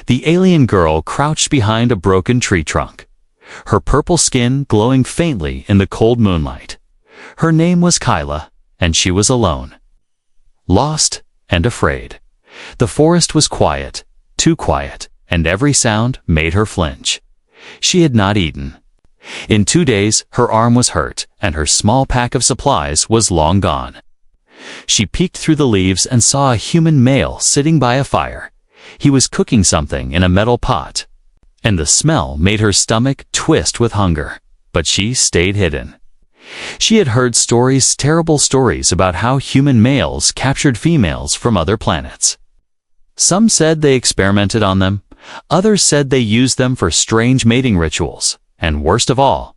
The alien girl crouched behind a broken tree trunk, her purple skin glowing faintly in the cold moonlight. Her name was Kyla, and she was alone. Lost and afraid. The forest was quiet, too quiet, and every sound made her flinch. She had not eaten. In 2 days, her arm was hurt, and her small pack of supplies was long gone. She peeked through the leaves and saw a human male sitting by a fire. He was cooking something in a metal pot, and the smell made her stomach twist with hunger, but she stayed hidden. She had heard stories, terrible stories about how human males captured females from other planets. Some said they experimented on them, others said they used them for strange mating rituals, and worst of all,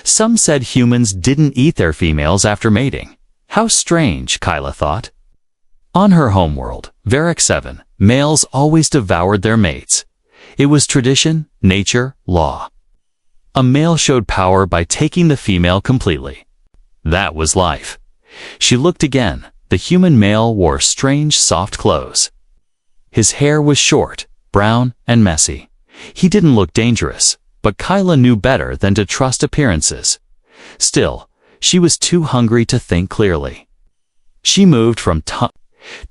some said humans didn't eat their females after mating. How strange, Kyla thought. On her homeworld, Varrock 7, males always devoured their mates. It was tradition, nature, law. A male showed power by taking the female completely. That was life. She looked again. The human male wore strange, soft clothes. His hair was short, brown, and messy. He didn't look dangerous, but Kyla knew better than to trust appearances. Still, she was too hungry to think clearly. She moved from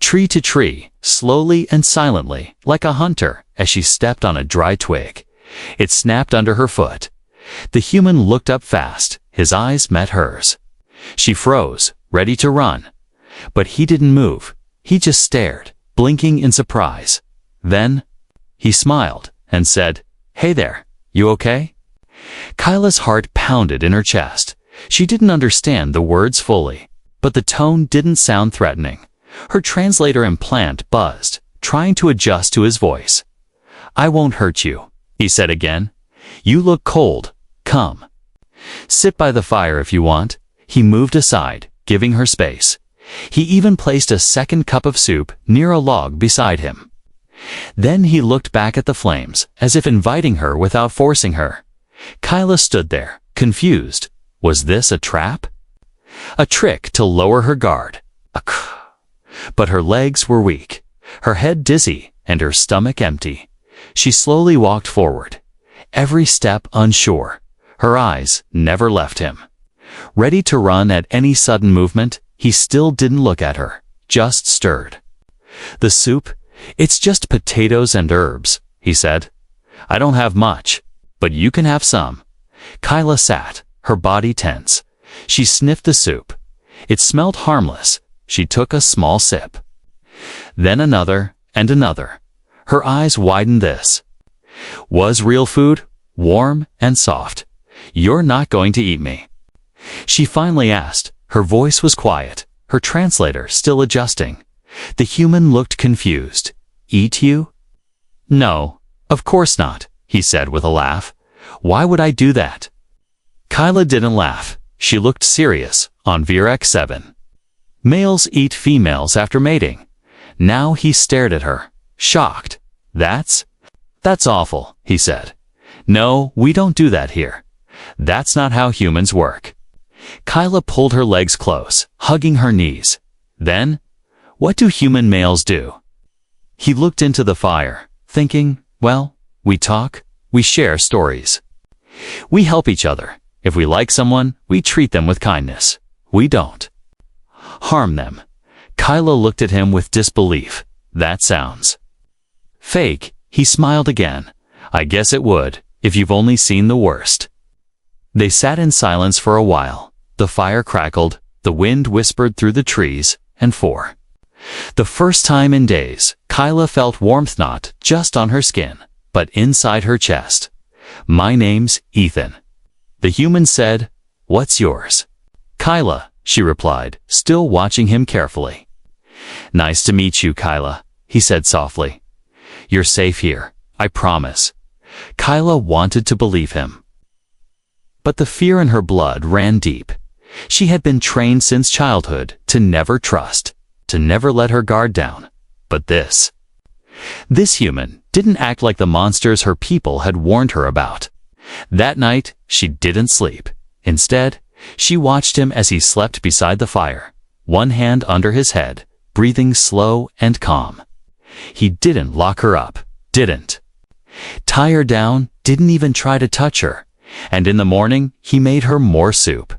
tree to tree, slowly and silently, like a hunter, as she stepped on a dry twig. It snapped under her foot. The human looked up fast. His eyes met hers. She froze, ready to run. But he didn't move. He just stared, blinking in surprise. Then, he smiled and said, "Hey there, you okay?" Kyla's heart pounded in her chest. She didn't understand the words fully, but the tone didn't sound threatening. Her translator implant buzzed, trying to adjust to his voice. "I won't hurt you," he said again. "You look cold. Come. Sit by the fire if you want." He moved aside, giving her space. He even placed a second cup of soup near a log beside him. Then he looked back at the flames, as if inviting her without forcing her. Kyla stood there, confused. Was this a trap? A trick to lower her guard? But her legs were weak, her head dizzy, and her stomach empty. She slowly walked forward, every step unsure. Her eyes never left him. Ready to run at any sudden movement, he still didn't look at her, just stirred. "The soup? It's just potatoes and herbs," he said. "I don't have much, but you can have some." Kyla sat, her body tense. She sniffed the soup. It smelled harmless. She took a small sip. Then another and another. Her eyes widened. This was real food, warm and soft. "You're not going to eat me?" She finally asked. Her voice was quiet, her translator still adjusting. The human looked confused. "Eat you?" "No, of course not," he said with a laugh. "Why would I do that?" Kyla didn't laugh. She looked serious. On Varrock 7, males eat females after mating. Now he stared at her, shocked. That's awful," he said. "No, we don't do that here. That's not how humans work." Kyla pulled her legs close, hugging her knees. Then, what do human males do? He looked into the fire, thinking, well, we talk, we share stories. We help each other. If we like someone, we treat them with kindness. We don't harm them. Kyla looked at him with disbelief. That sounds fake. He smiled again. "I guess it would, if you've only seen the worst." They sat in silence for a while. The fire crackled, the wind whispered through the trees, and for the first time in days, Kyla felt warmth not just on her skin, but inside her chest. "My name's Ethan." The human said, "What's yours?" "Kyla," she replied, still watching him carefully. "Nice to meet you, Kyla," he said softly. "You're safe here, I promise." Kyla wanted to believe him, but the fear in her blood ran deep. She had been trained since childhood to never trust, to never let her guard down. But this human didn't act like the monsters her people had warned her about. That night, she didn't sleep. Instead, she watched him as he slept beside the fire, one hand under his head, breathing slow and calm. He didn't lock her up, didn't tie her down, didn't even try to touch her, and in the morning he made her more soup.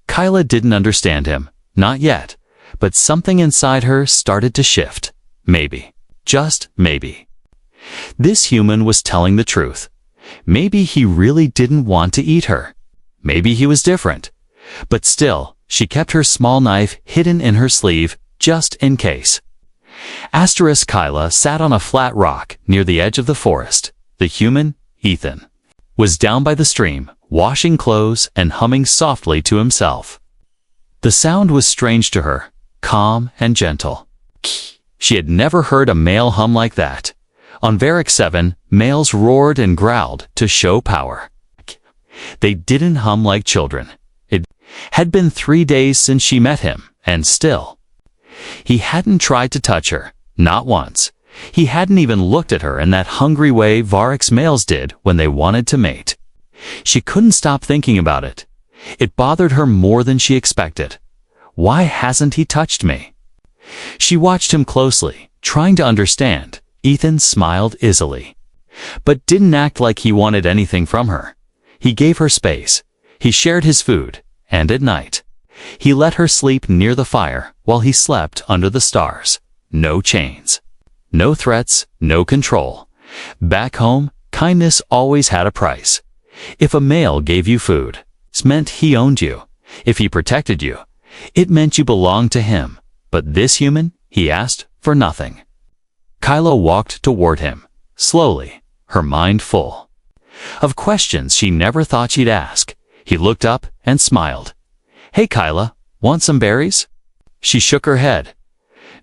Kyla didn't understand him, not yet, but something inside her started to shift. Maybe, just maybe, this human was telling the truth. Maybe he really didn't want to eat her. Maybe he was different. But still, she kept her small knife hidden in her sleeve, just in case. Kyla sat on a flat rock near the edge of the forest. The human, Ethan, was down by the stream, washing clothes and humming softly to himself. The sound was strange to her, calm and gentle. She had never heard a male hum like that. On Varric 7, males roared and growled to show power. They didn't hum like children. It had been 3 days since she met him, and still. He hadn't tried to touch her, not once. He hadn't even looked at her in that hungry way Varric's males did when they wanted to mate. She couldn't stop thinking about it. It bothered her more than she expected. Why hasn't he touched me? She watched him closely, trying to understand. Ethan smiled easily, but didn't act like he wanted anything from her. He gave her space. He shared his food, and at night, he let her sleep near the fire while he slept under the stars. No chains. No threats, no control. Back home, kindness always had a price. If a male gave you food, it meant he owned you. If he protected you, it meant you belonged to him. But this human, he asked for nothing. Kyla walked toward him, slowly, her mind full of questions she never thought she'd ask. He looked up and smiled. "Hey Kyla, want some berries?" She shook her head.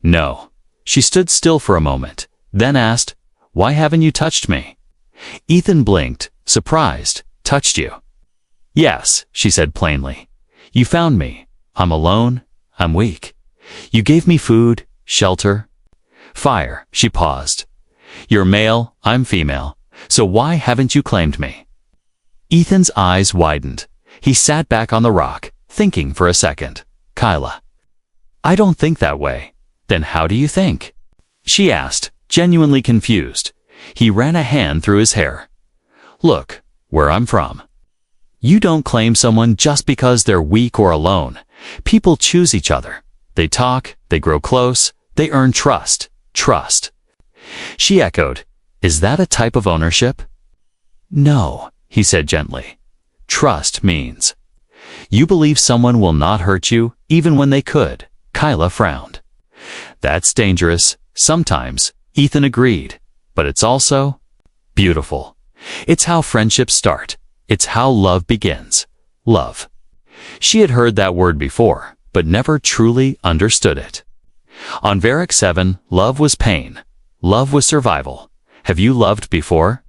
No. She stood still for a moment, then asked, "Why haven't you touched me?" Ethan blinked, surprised. "Touched you?" "Yes," she said plainly. "You found me. I'm alone. I'm weak. You gave me food, shelter, fire." She paused. "You're male, I'm female, so why haven't you claimed me?" Ethan's eyes widened. He sat back on the rock, thinking for a second. "Kyla, I don't think that way." "Then how do you think?" she asked, genuinely confused. He ran a hand through his hair. "Look, where I'm from. You don't claim someone just because they're weak or alone. People choose each other. They talk, they grow close, they earn trust. Trust." She echoed, "Is that a type of ownership?" "No," he said gently. "Trust means you believe someone will not hurt you even when they could." Kyla frowned. "That's dangerous, sometimes," Ethan agreed. "But it's also beautiful. It's how friendships start. It's how love begins. Love." She had heard that word before, but never truly understood it. On Varric 7, love was pain. Love was survival. "Have you loved before?"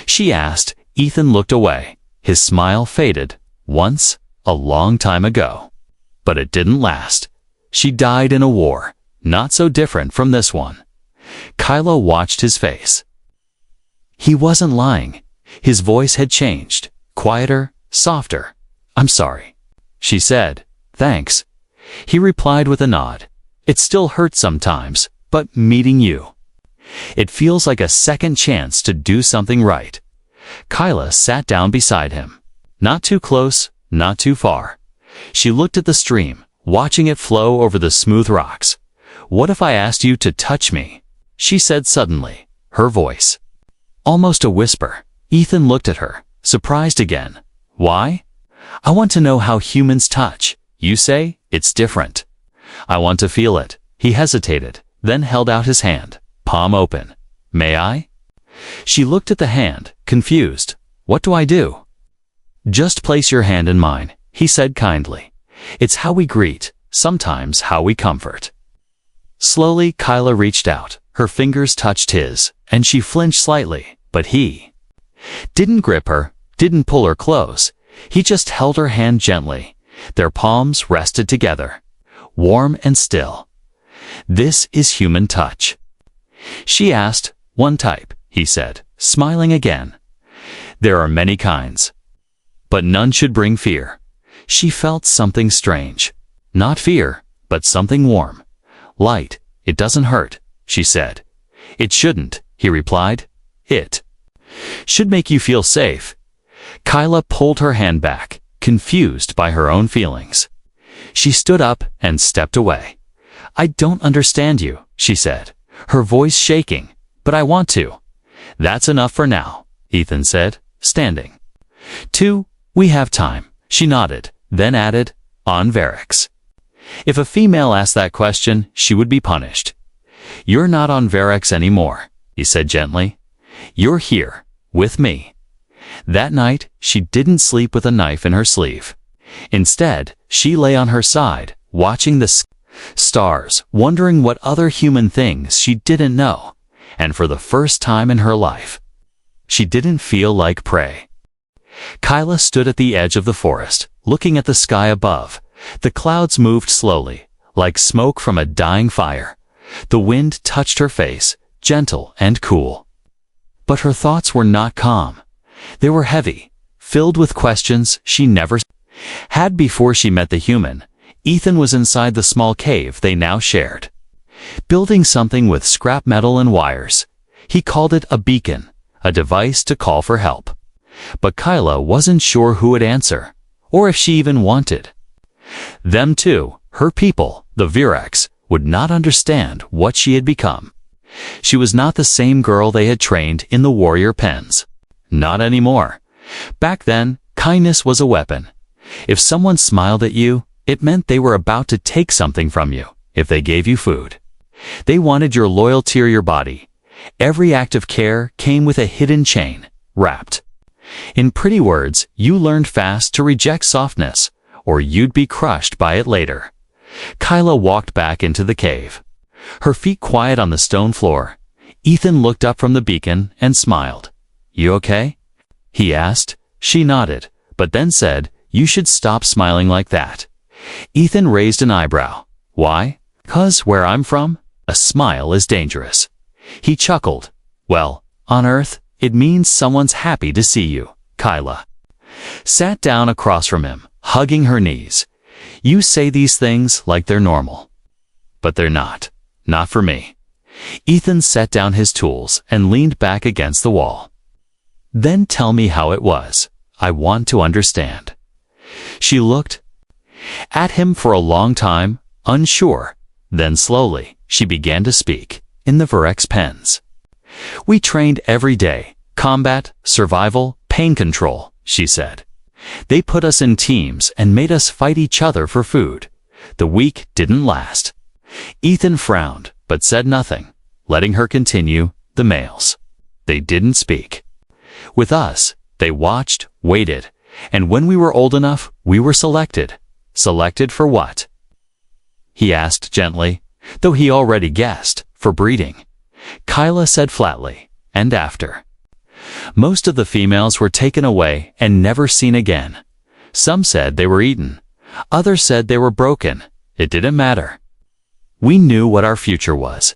she asked. Ethan looked away. His smile faded. "Once, a long time ago. But it didn't last. She died in a war, not so different from this one." Kyla watched his face. He wasn't lying. His voice had changed, quieter, softer. "I'm sorry," she said. "Thanks." He replied with a nod. "It still hurts sometimes, but meeting you, it feels like a second chance to do something right." Kyla sat down beside him. Not too close, not too far. She looked at the stream, watching it flow over the smooth rocks. "What if I asked you to touch me?" she said suddenly, her voice almost a whisper. Ethan looked at her, surprised again. "Why?" "I want to know how humans touch. You say it's different. I want to feel it." He hesitated, then held out his hand, palm open. "May I?" She looked at the hand, confused. "What do I do?" "Just place your hand in mine," he said kindly. "It's how we greet, sometimes how we comfort." Slowly, Kyla reached out. Her fingers touched his, and she flinched slightly, but he didn't grip her, didn't pull her close. He just held her hand gently. Their palms rested together, warm and still. "This is human touch?" she asked. "One type," he said, smiling again. "There are many kinds, but none should bring fear." She felt something strange. Not fear, but something warm. "Light, it doesn't hurt," she said. "It shouldn't," he replied. It should make you feel safe. Kyla pulled her hand back, confused by her own feelings. She stood up and stepped away. I don't understand you, she said, her voice shaking, but I want to. That's enough for now, Ethan said, standing. 2, we have time, she nodded, then added, on Varix. If a female asked that question, she would be punished. You're not on Varix anymore, he said gently. You're here, with me. That night, she didn't sleep with a knife in her sleeve. Instead, she lay on her side, watching the stars, wondering what other human things she didn't know, and for the first time in her life, she didn't feel like prey. Kyla stood at the edge of the forest, looking at the sky above. The clouds moved slowly, like smoke from a dying fire. The wind touched her face, gentle and cool. But her thoughts were not calm. They were heavy, filled with questions she never had before she met the human. Ethan was inside the small cave they now shared, building something with scrap metal and wires. He called it a beacon, a device to call for help. But Kyla wasn't sure who would answer, or if she even wanted. Them too, her people, the Virax, would not understand what she had become. She was not the same girl they had trained in the warrior pens. Not anymore. Back then, kindness was a weapon. If someone smiled at you, it meant they were about to take something from you, if they gave you food. They wanted your loyalty or your body. Every act of care came with a hidden chain, wrapped. In pretty words, you learned fast to reject softness, or you'd be crushed by it later. Kyla walked back into the cave, her feet quiet on the stone floor. Ethan looked up from the beacon and smiled. You okay? He asked. She nodded, but then said, You should stop smiling like that. Ethan raised an eyebrow. Why? 'Cause where I'm from, a smile is dangerous. He chuckled. Well, on Earth, it means someone's happy to see you. Kyla sat down across from him, hugging her knees. You say these things like they're normal. But they're not. Not for me. Ethan set down his tools and leaned back against the wall. Then tell me how it was. I want to understand. She looked at him for a long time, unsure. Then slowly, she began to speak, in the Virex pens. We trained every day. Combat, survival, pain control, she said. They put us in teams and made us fight each other for food. The week didn't last. Ethan frowned, but said nothing, letting her continue. The males. They didn't speak. With us, they watched, waited, and when we were old enough, we were selected. Selected for what? He asked gently, though he already guessed, for breeding. Kyla said flatly, and after. Most of the females were taken away and never seen again. Some said they were eaten. Others said they were broken. It didn't matter. We knew what our future was.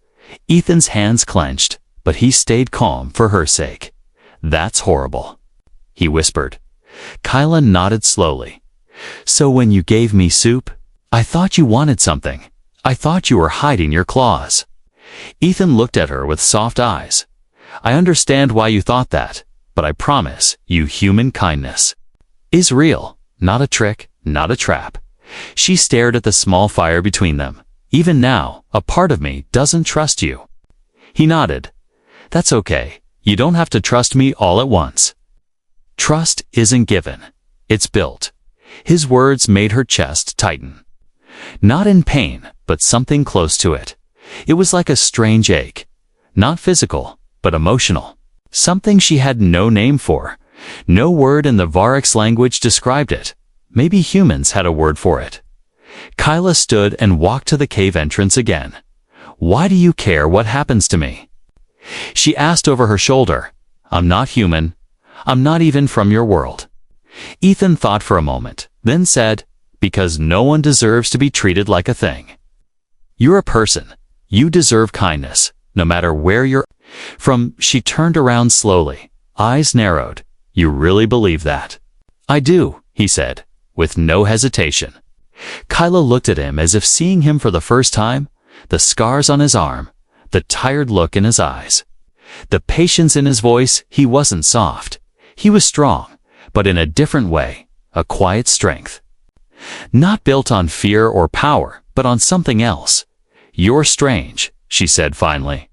Ethan's hands clenched, but he stayed calm for her sake. That's horrible, he whispered. Kyla nodded slowly. So when you gave me soup, I thought you wanted something. I thought you were hiding your claws. Ethan looked at her with soft eyes. I understand why you thought that, but I promise you human kindness is real, not a trick, not a trap. She stared at the small fire between them. Even now, a part of me doesn't trust you. He nodded. That's okay. You don't have to trust me all at once. Trust isn't given. It's built. His words made her chest tighten. Not in pain, but something close to it. It was like a strange ache. Not physical, but emotional. Something she had no name for. No word in the Varix language described it. Maybe humans had a word for it. Kyla stood and walked to the cave entrance again. Why do you care what happens to me? She asked over her shoulder. I'm not human. I'm not even from your world. Ethan thought for a moment, then said, because no one deserves to be treated like a thing. You're a person. You deserve kindness, no matter where you're from. She turned around slowly, eyes narrowed. You really believe that? I do, he said, with no hesitation. Kyla looked at him as if seeing him for the first time, the scars on his arm, the tired look in his eyes. The patience in his voice, he wasn't soft. He was strong, but in a different way, a quiet strength. Not built on fear or power, but on something else. "You're strange," she said finally.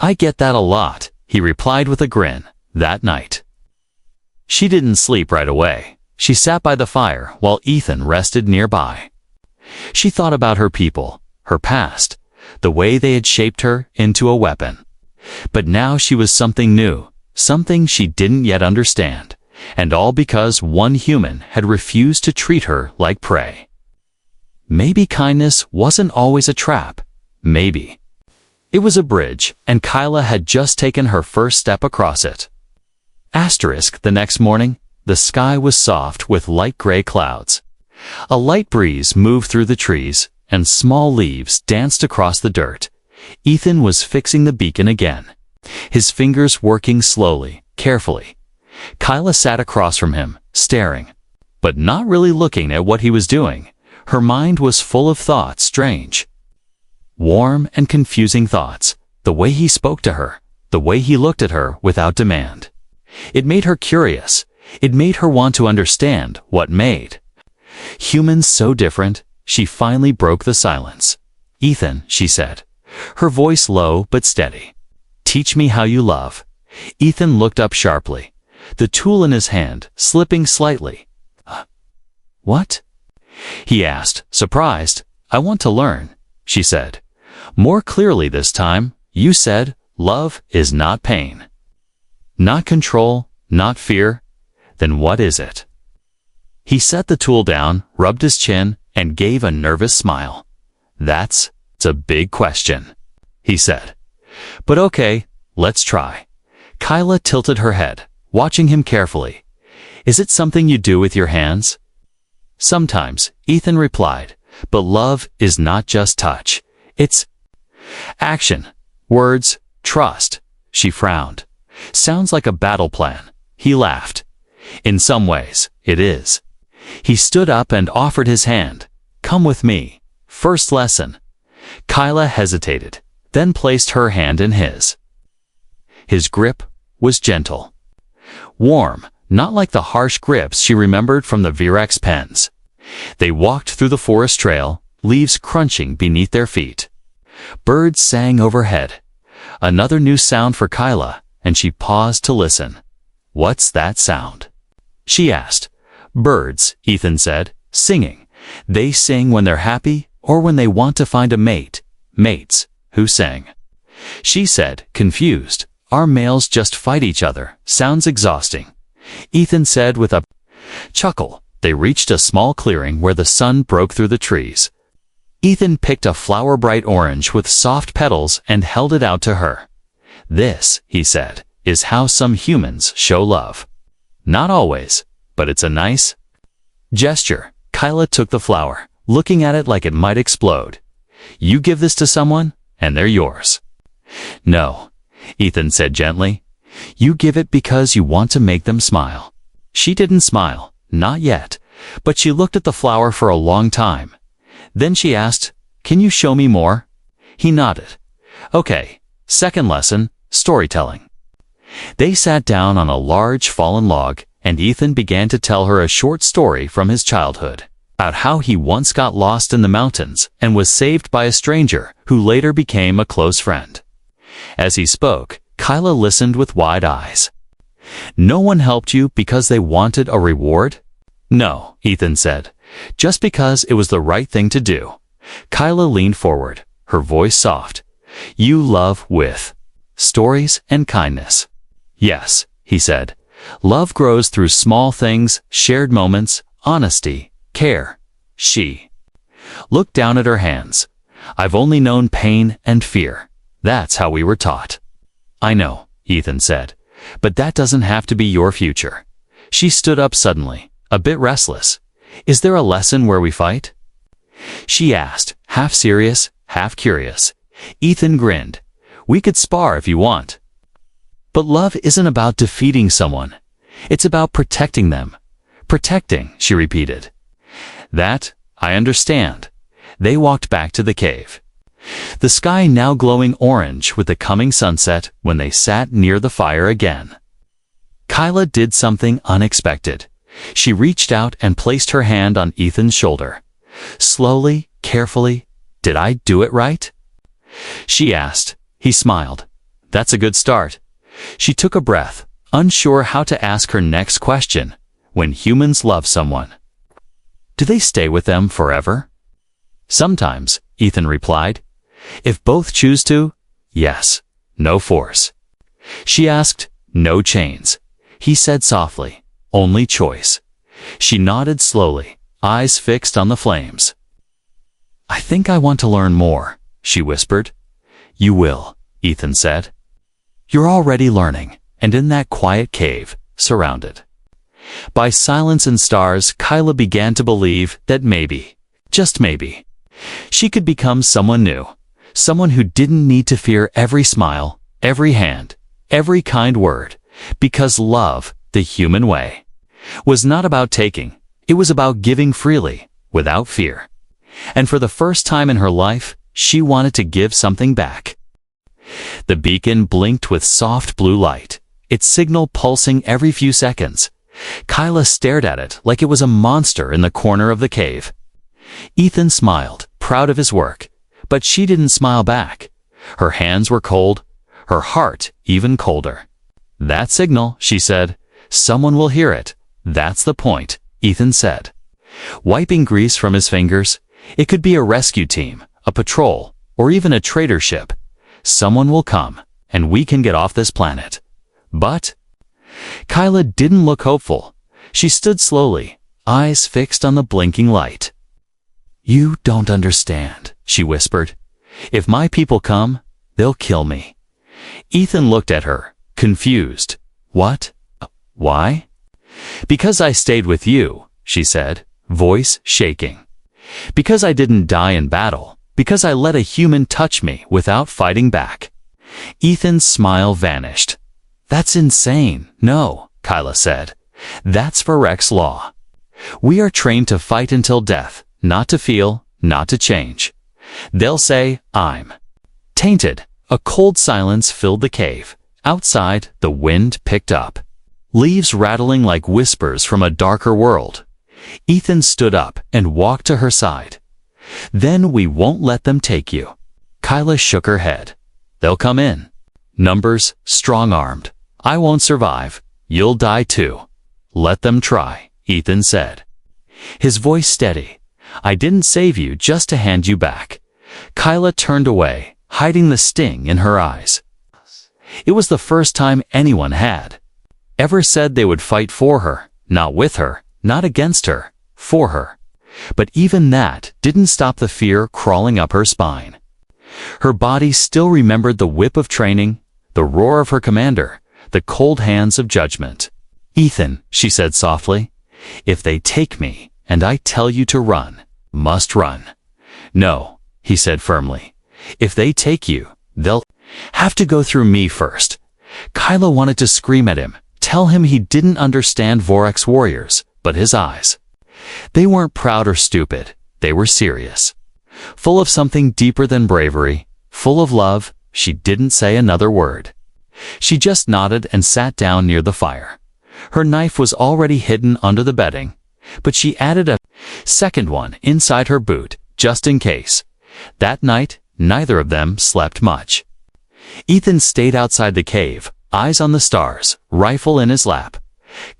"I get that a lot," he replied with a grin, that night. She didn't sleep right away. She sat by the fire while Ethan rested nearby. She thought about her people, her past, the way they had shaped her into a weapon. But now she was something new, something she didn't yet understand, and all because one human had refused to treat her like prey. Maybe kindness wasn't always a trap. Maybe. It was a bridge, and Kyla had just taken her first step across it. The next morning, the sky was soft with light gray clouds. A light breeze moved through the trees, and small leaves danced across the dirt. Ethan was fixing the beacon again, his fingers working slowly, carefully. Kyla sat across from him, staring, but not really looking at what he was doing. Her mind was full of thoughts, strange, warm and confusing thoughts. The way he spoke to her, the way he looked at her without demand. It made her curious. It made her want to understand what made humans so different. She finally broke the silence. "Ethan," she said, her voice low but steady. "Teach me how you love." Ethan looked up sharply, the tool in his hand slipping slightly. "What?" he asked, surprised. "I want to learn," she said. More clearly this time. "You said, love is not pain. Not control, not fear. Then what is it?" He set the tool down, rubbed his chin, and gave a nervous smile. It's a big question," he said. "But okay, let's try." Kyla tilted her head, watching him carefully. "Is it something you do with your hands?" "Sometimes," Ethan replied, "but love is not just touch. It's action, words, trust." She frowned. "Sounds like a battle plan." He laughed. "In some ways, it is." He stood up and offered his hand. "Come with me. First lesson." Kyla hesitated, then placed her hand in his. His grip was gentle. Warm, not like the harsh grips she remembered from the Virex pens. They walked through the forest trail, leaves crunching beneath their feet. Birds sang overhead. Another new sound for Kyla, and she paused to listen. "What's that sound?" she asked. "Birds," Ethan said, "singing. They sing when they're happy or when they want to find a mate." "Mates? Who sang?" She said, confused. "Our males just fight each other. Sounds exhausting." Ethan said with a chuckle. They reached a small clearing where the sun broke through the trees. Ethan picked a flower bright orange with soft petals and held it out to her. "This," he said, "is how some humans show love. Not always, but it's a nice gesture." Kyla took the flower, looking at it like it might explode. "You give this to someone, and they're yours." "No," Ethan said gently. "You give it because you want to make them smile." She didn't smile, not yet, but she looked at the flower for a long time. Then she asked, "Can you show me more?" He nodded. "Okay, second lesson, storytelling." They sat down on a large fallen log, and Ethan began to tell her a short story from his childhood, about how he once got lost in the mountains and was saved by a stranger who later became a close friend. As he spoke, Kyla listened with wide eyes. "No one helped you because they wanted a reward?" "No," Ethan said, "just because it was the right thing to do." Kyla leaned forward, her voice soft. "You love with stories and kindness." "Yes," he said. "Love grows through small things, shared moments, honesty, care." She looked down at her hands. "I've only known pain and fear. That's how we were taught." "I know," Ethan said, "but that doesn't have to be your future." She stood up suddenly, a bit restless. "Is there a lesson where we fight?" she asked, half serious, half curious. Ethan grinned. "We could spar if you want." "But love isn't about defeating someone. It's about protecting them." "Protecting," she repeated. "That, I understand." They walked back to the cave. the sky now glowing orange with the coming sunset when they sat near the fire again. Kyla did something unexpected. She reached out and placed her hand on Ethan's shoulder. Slowly, carefully, "Did I do it right?" she asked. He smiled. "That's a good start." She took a breath, unsure how to ask her next question. When humans love someone, do they stay with them forever? "Sometimes," Ethan replied. "If both choose to, yes. No force." She asked, "No chains?" He said softly, "Only choice." She nodded slowly, eyes fixed on the flames. "I think I want to learn more," she whispered. "You will," Ethan said. "You're already learning," and in that quiet cave, surrounded by silence and stars, Kyla began to believe that maybe, just maybe, she could become someone new, someone who didn't need to fear every smile, every hand, every kind word, because love, the human way, was not about taking, it was about giving freely, without fear. And for the first time in her life, she wanted to give something back. The beacon blinked with soft blue light, its signal pulsing every few seconds. Kyla stared at it like it was a monster in the corner of the cave. Ethan smiled, proud of his work, but she didn't smile back. Her hands were cold, her heart even colder. "That signal," she said. "Someone will hear it. That's the point," Ethan said. Wiping grease from his fingers, "It could be a rescue team, a patrol, or even a trader ship. Someone will come, and we can get off this planet." But Kyla didn't look hopeful. She stood slowly, eyes fixed on the blinking light. "You don't understand," she whispered. "If my people come, they'll kill me." Ethan looked at her, confused. "What? Why?" "Because I stayed with you," she said, voice shaking. "Because I didn't die in battle. Because I let a human touch me without fighting back." Ethan's smile vanished. "That's insane." "No," Kyla said. "That's Varek's law. We are trained to fight until death, not to feel, not to change. They'll say, 'I'm tainted.'" A cold silence filled the cave. Outside, the wind picked up, leaves rattling like whispers from a darker world. Ethan stood up and walked to her side. "Then we won't let them take you." Kyla shook her head. "They'll come in. Numbers, strong-armed. I won't survive. You'll die too." "Let them try," Ethan said, his voice steady. "I didn't save you just to hand you back." Kyla turned away, hiding the sting in her eyes. It was the first time anyone had ever said they would fight for her, not with her, not against her, for her. But even that didn't stop the fear crawling up her spine. Her body still remembered the whip of training, the roar of her commander, the cold hands of judgment. "Ethan," she said softly, "if they take me, and I tell you to run, must run." "No," he said firmly. "If they take you, they'll have to go through me first." Kyla wanted to scream at him, tell him he didn't understand Varek's warriors, but his eyes, they weren't proud or stupid, they were serious. Full of something deeper than bravery, full of love. She didn't say another word. She just nodded and sat down near the fire. Her knife was already hidden under the bedding, but she added a second one inside her boot, just in case. That night, neither of them slept much. Ethan stayed outside the cave, eyes on the stars, rifle in his lap.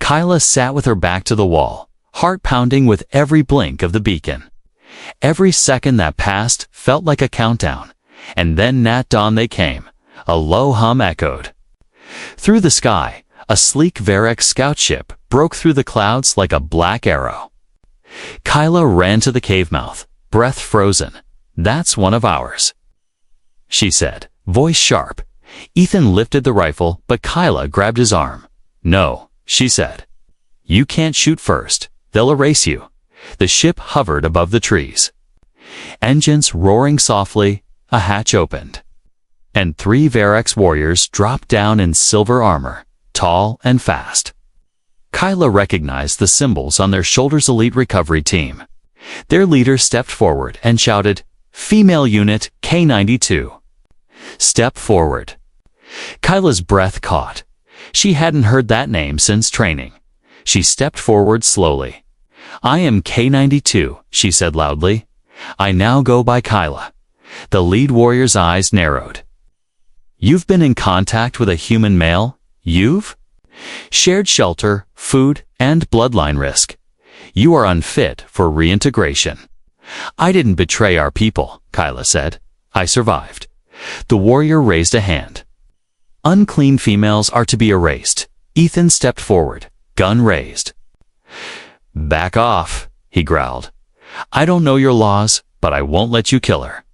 Kyla sat with her back to the wall, heart pounding with every blink of the beacon. Every second that passed felt like a countdown, and then at dawn they came. A low hum echoed through the sky. A sleek Varek scout ship broke through the clouds like a black arrow. Kyla ran to the cave mouth, breath frozen. "That's one of ours," she said, voice sharp. Ethan lifted the rifle, but Kyla grabbed his arm. "No," she said. "You can't shoot first. They'll erase you." The ship hovered above the trees. Engines roaring softly, a hatch opened, and 3 Varek's warriors dropped down in silver armor, tall and fast. Kyla recognized the symbols on their shoulders. Elite recovery team. Their leader stepped forward and shouted, Female Unit K92. Step forward. Kyla's breath caught. She hadn't heard that name since training. She stepped forward slowly. I am K92, she said loudly. I now go by Kyla. The lead warrior's eyes narrowed. You've been in contact with a human male? You've shared shelter, food, and bloodline risk. You are unfit for reintegration. I didn't betray our people, Kyla said. I survived. The warrior raised a hand. Unclean females are to be erased. Ethan stepped forward, gun raised. Back off, he growled. I don't know your laws, but I won't let you kill her.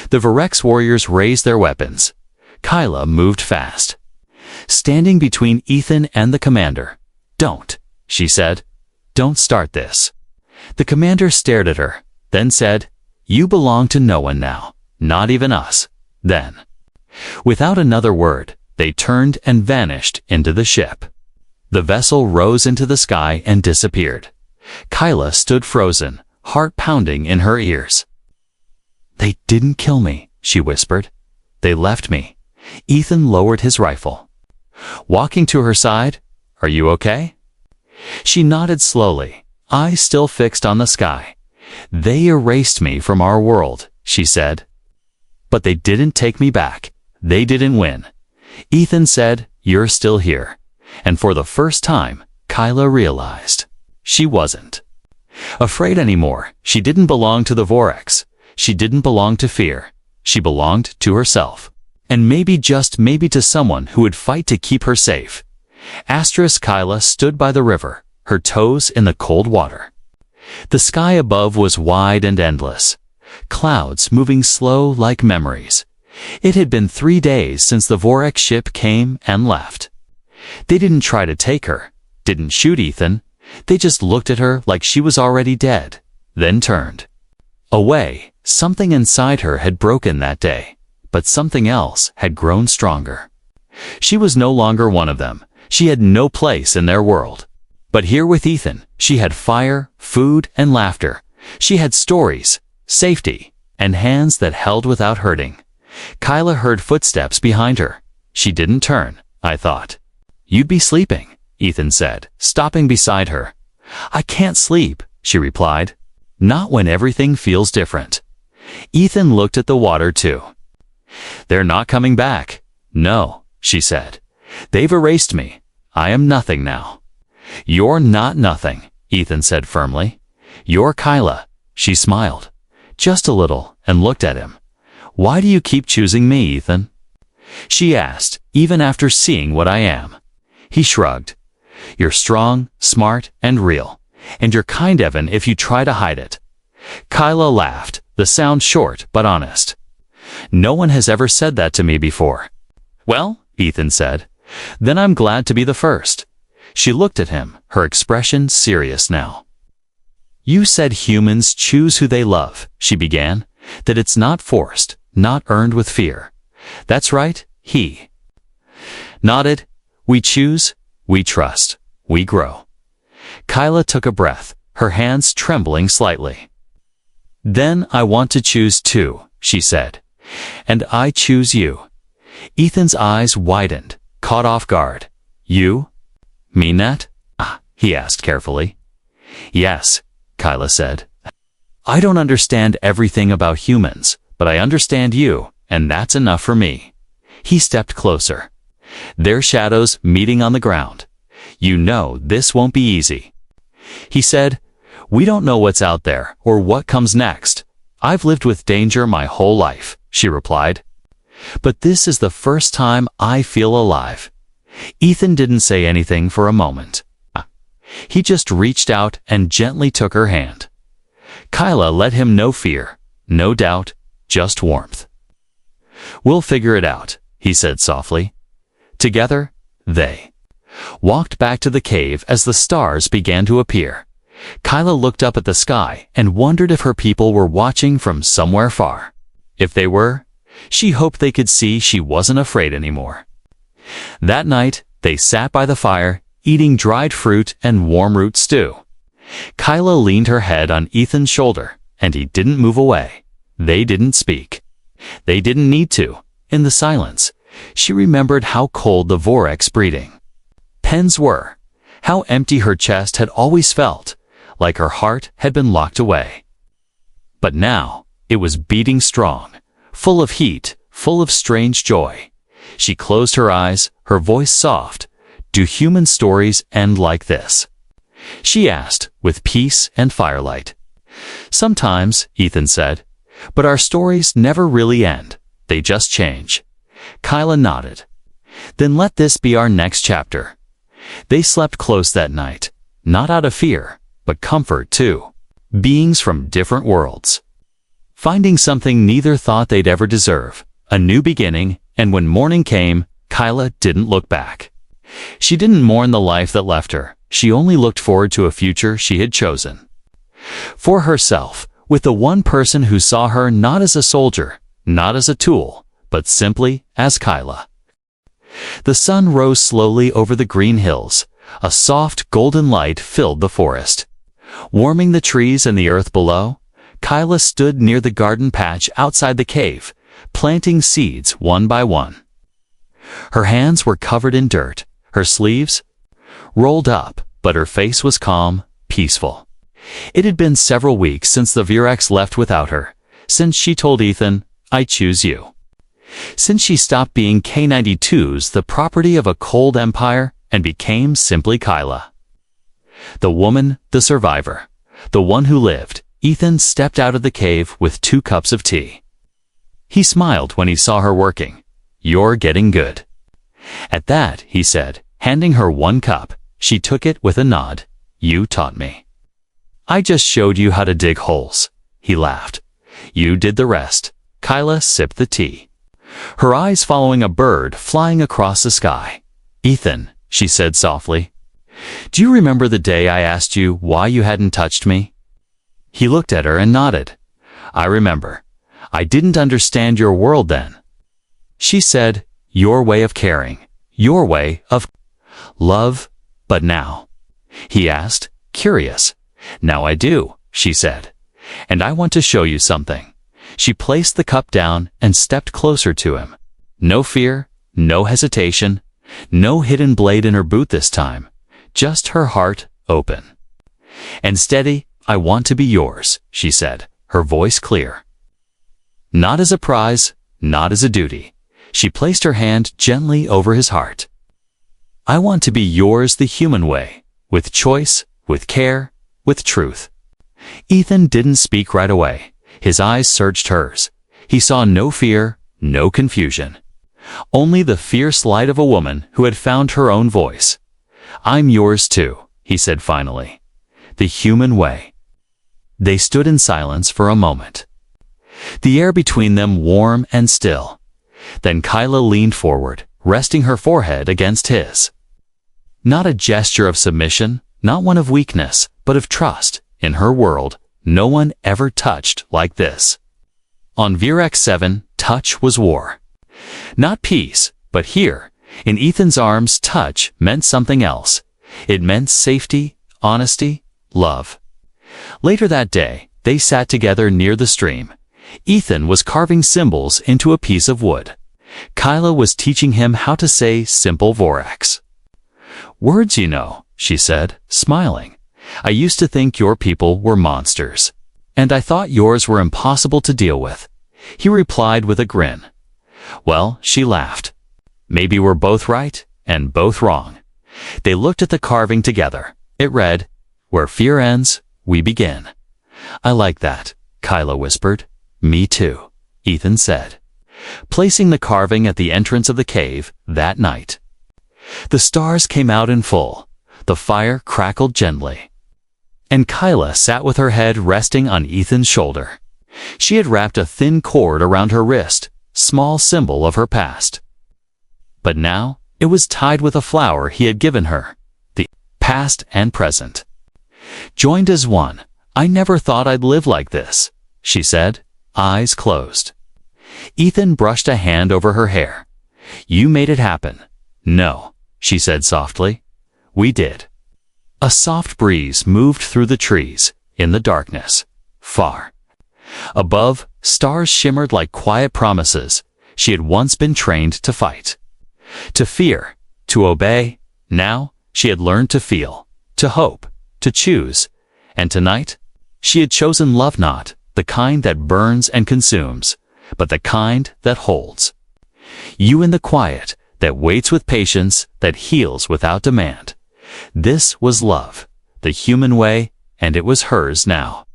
The Virex warriors raised their weapons. Kyla moved fast. Standing between Ethan and the commander. Don't, she said. Don't start this. The commander stared at her, then said, You belong to no one now, not even us. Then, without another word, they turned and vanished into the ship. The vessel rose into the sky and disappeared. Kyla stood frozen, heart pounding in her ears. They didn't kill me, she whispered. They left me. Ethan lowered his rifle. Walking to her side, Are you okay? She nodded slowly, eyes still fixed on the sky. They erased me from our world, she said. But they didn't take me back. They didn't win. Ethan said, You're still here. And for the first time, Kyla realized she wasn't afraid anymore. She didn't belong to the Vorex. She didn't belong to fear. She belonged to herself. And maybe, just maybe, to someone who would fight to keep her safe. Kyla stood by the river, her toes in the cold water. The sky above was wide and endless. Clouds moving slow like memories. It had been 3 days since the Vorex ship came and left. They didn't try to take her, didn't shoot Ethan. They just looked at her like she was already dead, then turned away. Something inside her had broken that day, but something else had grown stronger. She was no longer one of them. She had no place in their world. But here with Ethan, she had fire, food, and laughter. She had stories, safety, and hands that held without hurting. Kyla heard footsteps behind her. She didn't turn, I thought. You'd be sleeping, Ethan said, stopping beside her. I can't sleep, she replied. Not when everything feels different. Ethan looked at the water too. They're not coming back. No, she said. They've erased me. I am nothing now. You're not nothing, Ethan said firmly. You're Kyla. She smiled. Just a little, and looked at him. Why do you keep choosing me, Ethan? She asked, even after seeing what I am. He shrugged. You're strong, smart, and real. And you're kind even if you try to hide it. Kyla laughed, the sound short but honest. No one has ever said that to me before. Well, Ethan said, then I'm glad to be the first. She looked at him, her expression serious now. You said humans choose who they love, she began, that it's not forced, not earned with fear. That's right, he nodded. We choose, we trust, we grow. Kyla took a breath, her hands trembling slightly. Then I want to choose too, she said. And I choose you. Ethan's eyes widened, caught off guard. You? Mean that? He asked carefully. Yes, Kyla said. I don't understand everything about humans, but I understand you, and that's enough for me. He stepped closer. Their shadows meeting on the ground. You know this won't be easy. He said, we don't know what's out there or what comes next. I've lived with danger my whole life, she replied. But this is the first time I feel alive. Ethan didn't say anything for a moment. He just reached out and gently took her hand. Kyla let him no fear, no doubt, just warmth. We'll figure it out, he said softly. Together, they walked back to the cave as the stars began to appear. Kyla looked up at the sky and wondered if her people were watching from somewhere far. If they were, she hoped they could see she wasn't afraid anymore. That night, they sat by the fire, eating dried fruit and warm root stew. Kyla leaned her head on Ethan's shoulder, and he didn't move away. They didn't speak. They didn't need to. In the silence, she remembered how cold the Vorax breeding pens were, how empty her chest had always felt, like her heart had been locked away. But now, it was beating strong, full of heat, full of strange joy. She closed her eyes, her voice soft. Do human stories end like this? She asked, with peace and firelight. Sometimes, Ethan said, but our stories never really end. They just change. Kyla nodded. Then let this be our next chapter. They slept close that night, not out of fear, but comfort too. Beings from different worlds, finding something neither thought they'd ever deserve, a new beginning, and when morning came, Kyla didn't look back. She didn't mourn the life that left her, she only looked forward to a future she had chosen. For herself, with the one person who saw her not as a soldier, not as a tool, but simply as Kyla. The sun rose slowly over the green hills. A soft golden light filled the forest. Warming the trees and the earth below, Kyla stood near the garden patch outside the cave, planting seeds one by one. Her hands were covered in dirt, her sleeves rolled up, but her face was calm, peaceful. It had been several weeks since the Vorax left without her, since she told Ethan, "I choose you." Since she stopped being K-92s, the property of a cold empire, and became simply Kyla. The woman, the survivor, the one who lived. Ethan stepped out of the cave with 2 cups of tea. He smiled when he saw her working. "You're getting good." At that, he said, handing her 1 cup. She took it with a nod. "You taught me." "I just showed you how to dig holes." He laughed. "You did the rest." Kyla sipped the tea, her eyes following a bird flying across the sky. "Ethan," she said softly, "do you remember the day I asked you why you hadn't touched me?" He looked at her and nodded. "I remember. I didn't understand your world then." She said, "Your way of caring, your way of love, but now?" He asked, curious. "Now I do," she said, "and I want to show you something." She placed the cup down and stepped closer to him. No fear, no hesitation, no hidden blade in her boot this time, just her heart open. "And steady, I want to be yours," she said, her voice clear. Not as a prize, not as a duty. She placed her hand gently over his heart. "I want to be yours the human way, with choice, with care, with truth." Ethan didn't speak right away. His eyes searched hers. He saw no fear, no confusion. Only the fierce light of a woman who had found her own voice. "I'm yours too," he said finally. "The human way." They stood in silence for a moment, the air between them warm and still. Then Kyla leaned forward, resting her forehead against his. Not a gesture of submission, not one of weakness, but of trust. In her world, no one ever touched like this. On Vorax 7, touch was war. Not peace, but here, in Ethan's arms, touch meant something else. It meant safety, honesty, love. Later that day, they sat together near the stream. Ethan was carving symbols into a piece of wood. Kyla was teaching him how to say simple Vorax. "Words, you know," she said, smiling. "I used to think your people were monsters, and I thought yours were impossible to deal with." He replied with a grin. "Well," she laughed, "maybe we're both right and both wrong." They looked at the carving together. It read, "Where fear ends, we begin." "I like that," Kyla whispered. "Me too," Ethan said, placing the carving at the entrance of the cave that night. The stars came out in full. The fire crackled gently, and Kyla sat with her head resting on Ethan's shoulder. She had wrapped a thin cord around her wrist, small symbol of her past. But now, it was tied with a flower he had given her, the past and present. "Joined as one, I never thought I'd live like this," she said, eyes closed. Ethan brushed a hand over her hair. "You made it happen." "No," she said softly. "We did." A soft breeze moved through the trees, in the darkness. Far Above, stars shimmered like quiet promises she had once been trained to fight. To fear, to obey, now she had learned to feel, to hope, to choose, and tonight she had chosen love, not the kind that burns and consumes, but the kind that holds. You in the quiet, that waits with patience, that heals without demand. This was love, the human way, and it was hers now.